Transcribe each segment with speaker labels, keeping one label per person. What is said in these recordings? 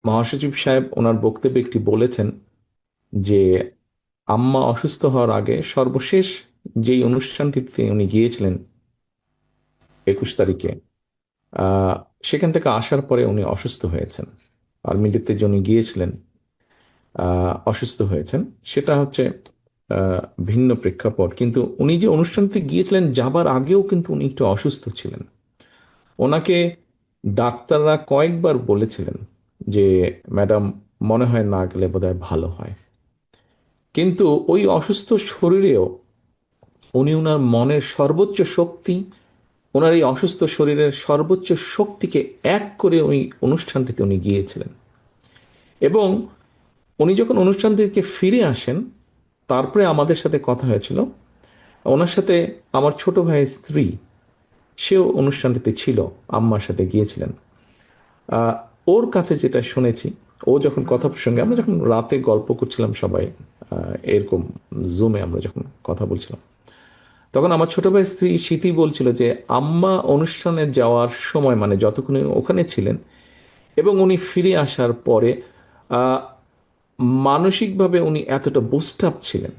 Speaker 1: মহাসচিব সাহেব ওনার বক্তব্যে একটি বলেছেন যে আম্মা অসুস্থ হওয়ার আগে সর্বশেষ যেই অনুষ্ঠানটিতে উনি গিয়েছিলেন 21 তারিখে, আহ, সেখান থেকে আসার পরে উনি অসুস্থ হয়েছেন। আর্মিতে যে উনি গিয়েছিলেন, অসুস্থ হয়েছেন, সেটা হচ্ছে আহ, ভিন্ন প্রেক্ষাপট। কিন্তু উনি যে অনুষ্ঠানটিতে গিয়েছিলেন যাবার আগেও কিন্তু উনি একটু অসুস্থ ছিলেন। ওনাকে ডাক্তাররা কয়েকবার বলেছিলেন যে ম্যাডাম, মনে হয় না গেলে বোধহয় ভালো হয়। কিন্তু ওই অসুস্থ শরীরেও উনি ওনার মনের সর্বোচ্চ শক্তি, ওনার এই অসুস্থ শরীরের সর্বোচ্চ শক্তিকে এক করে ওই অনুষ্ঠানটিতে উনি গিয়েছিলেন। এবং উনি যখন অনুষ্ঠান থেকে ফিরে আসেন, তারপরে আমাদের সাথে কথা হয়েছিল। ওনার সাথে আমার ছোট ভাইয়ের স্ত্রী, সেও অনুষ্ঠানটিতে ছিল, আম্মার সাথে গিয়েছিলেন। আহ, ওর কাছে যেটা শুনেছি, ও যখন কথা প্রসঙ্গে আমরা যখন রাতে গল্প করছিলাম সবাই, এরকম জুমে আমরা যখন কথা বলছিলাম, তখন আমার ছোট ভাই স্ত্রী স্মৃতি বলছিল যে আম্মা অনুষ্ঠানে যাওয়ার সময়, মানে যতক্ষণ উনি ওখানে ছিলেন এবং উনি ফিরে আসার পরে, আহ, মানসিকভাবে উনি এতটা বুস্ট আপ ছিলেন,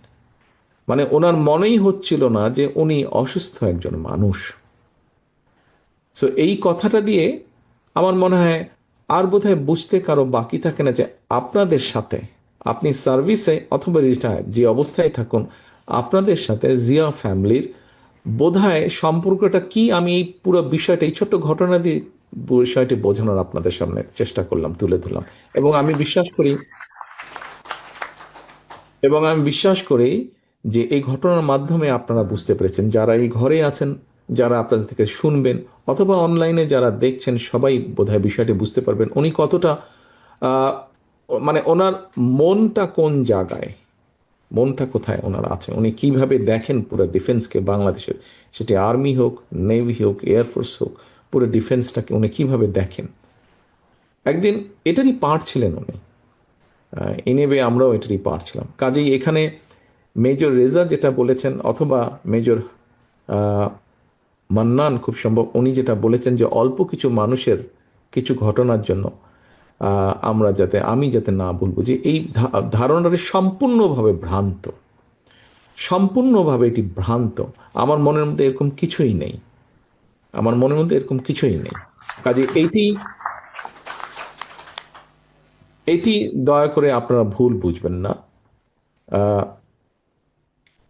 Speaker 1: মানে ওনার মনেই হচ্ছিল না যে উনি অসুস্থ একজন মানুষ। সো এই কথাটা দিয়ে আমার মনে হয় আর বোধহয় বুঝতে কারো বাকি থাকে না যে আপনাদের সাথে, আপনি সার্ভিসে অথবা রিটায়ার যে অবস্থায় থাকুন, আপনাদের সাথে জিয়া ফ্যামিলির বোধহয় সম্পর্কটা কি। আমি এই পুরো বিষয়টা, এই ছোট্ট ঘটনা দিয়ে বিষয়টি বোঝানোর আপনাদের সামনে চেষ্টা করলাম, তুলে ধরলাম। এবং আমি বিশ্বাস করি এবং আমি বিশ্বাস করি যে এই ঘটনার মাধ্যমে আপনারা বুঝতে পেরেছেন, যারা এই ঘরে আছেন, যারা আপনাদের থেকে শুনবেন, অথবা অনলাইনে যারা দেখছেন, সবাই বোধহয় বিষয়টি বুঝতে পারবেন উনি কতটা, আহ, মানে ওনার মনটা কোন জায়গায়, মনটা কোথায় ওনার আছে, উনি কিভাবে দেখেন পুরো ডিফেন্সকে, বাংলাদেশের, সেটি আর্মি হোক, নেভি হোক, এয়ারফোর্স হোক, পুরো ডিফেন্সটাকে উনি কিভাবে দেখেন। একদিন এটারই পার্ট ছিলেন উনি। এনিওয়ে আমরাও এটারই পার্ট ছিলাম। কাজেই এখানে মেজর রেজা যেটা বলেছেন, অথবা মেজর আহ, মান্নান খুব সম্ভব উনি যেটা বলেছেন যে অল্প কিছু মানুষের কিছু ঘটনার জন্য আমরা যাতে, আমি যাতে না বলবো যে এই ধারণাটি সম্পূর্ণভাবে ভ্রান্ত, সম্পূর্ণভাবে এটি ভ্রান্ত। আমার মনের মধ্যে এরকম কিছুই নেই, আমার মনের মধ্যে এরকম কিছুই নেই। কাজে এইটি এটি দয়া করে আপনারা ভুল বুঝবেন না। আহ,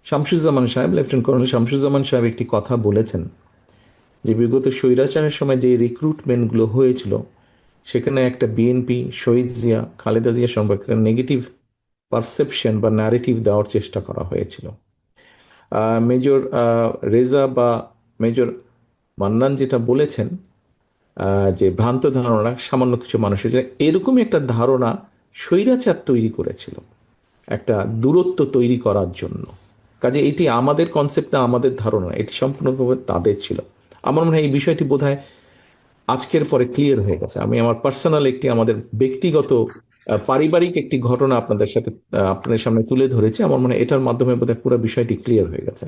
Speaker 1: শামসুজ্জামান সাহেব, লেফটেন্যান্ট কর্নেল শামসুজ্জামান সাহেব একটি কথা বলেছেন যে বিগত স্বৈরাচারের সময় যে রিক্রুটমেন্টগুলো হয়েছিল, সেখানে একটা বিএনপি, শহীদ জিয়া, খালেদা জিয়া সম্পর্কে নেগেটিভ পারসেপশন বা ন্যারেটিভ দেওয়ার চেষ্টা করা হয়েছিল। মেজর রেজা বা মেজর মান্নান যেটা বলেছেন, যে ভ্রান্ত ধারণা সামান্য কিছু মানুষের, যে এরকমই একটা ধারণা স্বৈরাচার তৈরি করেছিল একটা দূরত্ব তৈরি করার জন্য। কাজে এটি আমাদের কনসেপ্ট না, আমাদের ধারণা, এটি সম্পূর্ণভাবে তাদের ছিল। আমার মনে হয় এই বিষয়টি বোধহয় আজকের পরে ক্লিয়ার হয়ে গেছে। আমি আমার পার্সোনাল একটি, আমাদের ব্যক্তিগত পারিবারিক একটি ঘটনা আপনাদের সাথে, আপনাদের সামনে তুলে ধরেছি। আমার মনে হয় এটার মাধ্যমে বোধহয় পুরো বিষয়টি ক্লিয়ার হয়ে গেছে।